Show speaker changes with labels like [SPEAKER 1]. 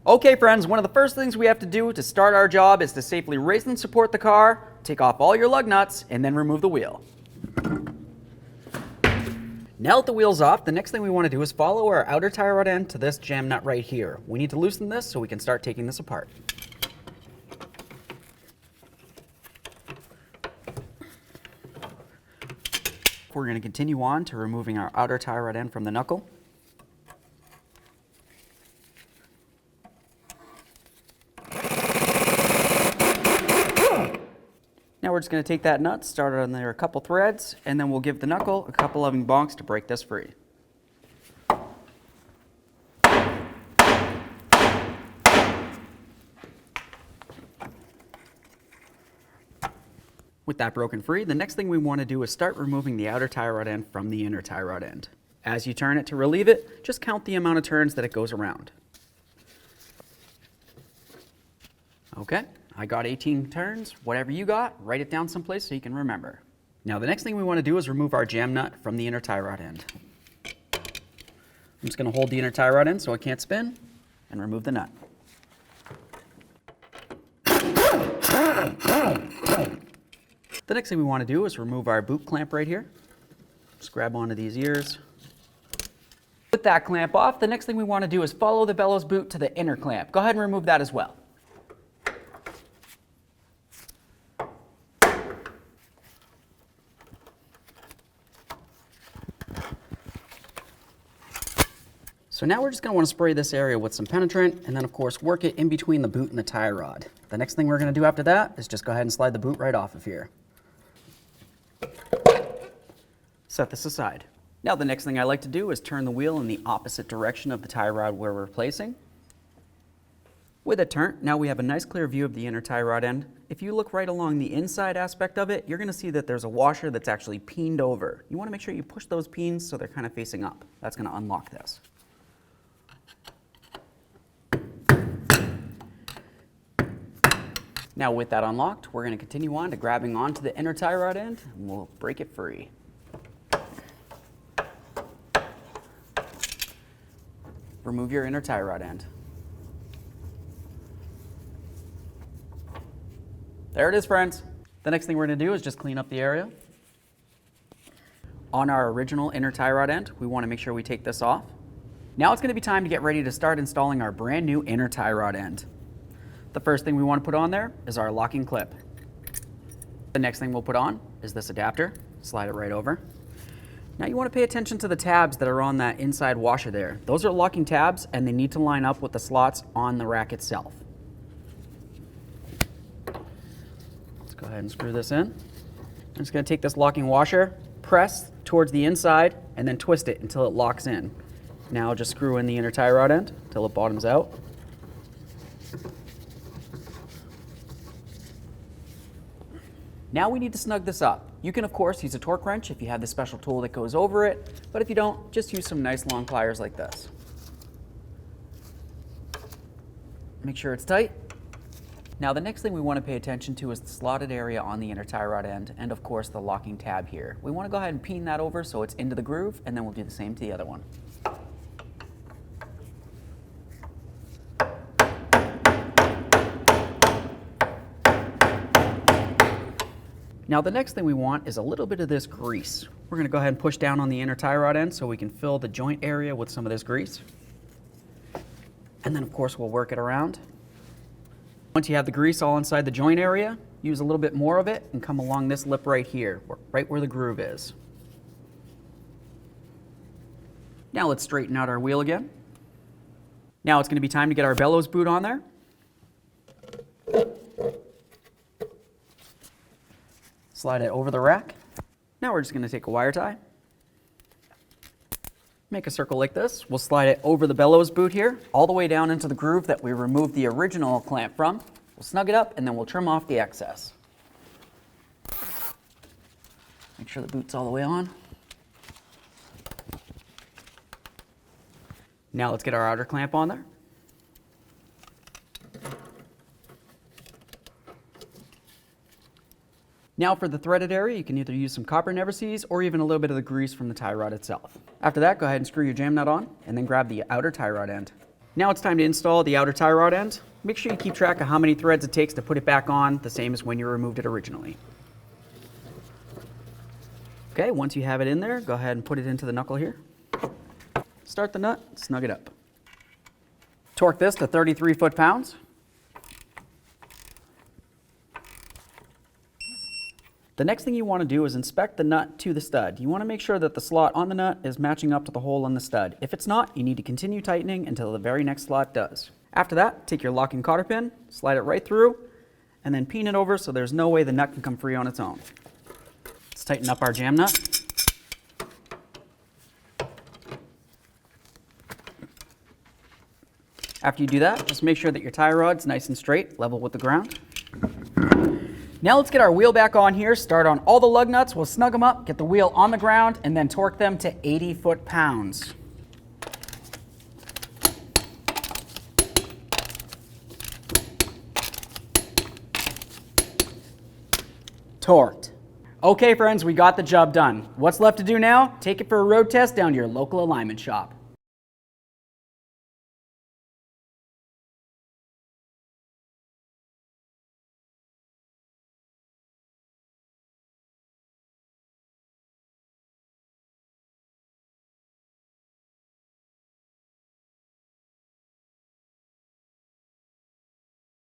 [SPEAKER 1] Okay friends, one of the first things we have to do to start our job is to safely raise and support the car, take off all your lug nuts, and then remove the wheel. Now that the wheel's off, the next thing we want to do is follow our outer tie rod end to this jam nut right here. We need to loosen this so we can start taking this apart. We're going to continue on to removing our outer tie rod end from the knuckle. Now we're just going to take that nut, start it on there a couple threads, and then we'll give the knuckle a couple loving bonks to break this free. With that broken free, the next thing we want to do is start removing the outer tie rod end from the inner tie rod end. As you turn it to relieve it, just count the amount of turns that it goes around. Okay. I got 18 turns. Whatever you got, write it down someplace so you can remember. Now the next thing we want to do is remove our jam nut from the inner tie rod end. I'm just going to hold the inner tie rod end so it can't spin and remove the nut. The next thing we want to do is remove our boot clamp right here. Just grab onto these ears. With that clamp off, the next thing we want to do is follow the bellows boot to the inner clamp. Go ahead and remove that as well. So now we're just going to want to spray this area with some penetrant and then of course work it in between the boot and the tie rod. The next thing we're going to do after that is just go ahead and slide the boot right off of here. Set this aside. Now the next thing I like to do is turn the wheel in the opposite direction of the tie rod we're replacing. With it turned, now we have a nice clear view of the inner tie rod end. If you look right along the inside aspect of it, you're going to see that there's a washer that's actually peened over. You want to make sure you push those peens so they're kind of facing up. That's going to unlock this. Now with that unlocked, we're going to continue on to grabbing onto the inner tie rod end and we'll break it free. Remove your inner tie rod end. There it is, friends. The next thing we're going to do is just clean up the area. On our original inner tie rod end, we want to make sure we take this off. Now it's going to be time to get ready to start installing our brand new inner tie rod end. The first thing we want to put on there is our locking clip. The next thing we'll put on is this adapter. Slide it right over. Now you want to pay attention to the tabs that are on that inside washer there. Those are locking tabs and they need to line up with the slots on the rack itself. Let's go ahead and screw this in. I'm just going to take this locking washer, press towards the inside, and then twist it until it locks in. Now just screw in the inner tie rod end until it bottoms out. Now we need to snug this up. You can of course use a torque wrench if you have the special tool that goes over it, but if you don't, just use some nice long pliers like this. Make sure it's tight. Now the next thing we want to pay attention to is the slotted area on the inner tie rod end and of course the locking tab here. We want to go ahead and peen that over so it's into the groove and then we'll do the same to the other one. Now the next thing we want is a little bit of this grease. We're going to go ahead and push down on the inner tie rod end so we can fill the joint area with some of this grease. And then of course we'll work it around. Once you have the grease all inside the joint area, use a little bit more of it and come along this lip right here, right where the groove is. Now let's straighten out our wheel again. Now it's going to be time to get our bellows boot on there. Slide it over the rack. Now we're just going to take a wire tie. Make a circle like this. We'll slide it over the bellows boot here, all the way down into the groove that we removed the original clamp from. We'll snug it up and then we'll trim off the excess. Make sure the boot's all the way on. Now let's get our outer clamp on there. Now for the threaded area, you can either use some copper never sees or even a little bit of the grease from the tie rod itself. After that, go ahead and screw your jam nut on and then grab the outer tie rod end. Now it's time to install the outer tie rod end. Make sure you keep track of how many threads it takes to put it back on, the same as when you removed it originally. Okay, once you have it in there, go ahead and put it into the knuckle here. Start the nut, snug it up. Torque this to 33 foot-pounds. The next thing you want to do is inspect the nut to the stud. You want to make sure that the slot on the nut is matching up to the hole on the stud. If it's not, you need to continue tightening until the very next slot does. After that, take your locking cotter pin, slide it right through, and then peen it over so there's no way the nut can come free on its own. Let's tighten up our jam nut. After you do that, just make sure that your tie rod's nice and straight, level with the ground. Now let's get our wheel back on here, start on all the lug nuts, we'll snug them up, get the wheel on the ground, and then torque them to 80 foot-pounds. Torqued. Okay friends, we got the job done. What's left to do now? Take it for a road test down to your local alignment shop.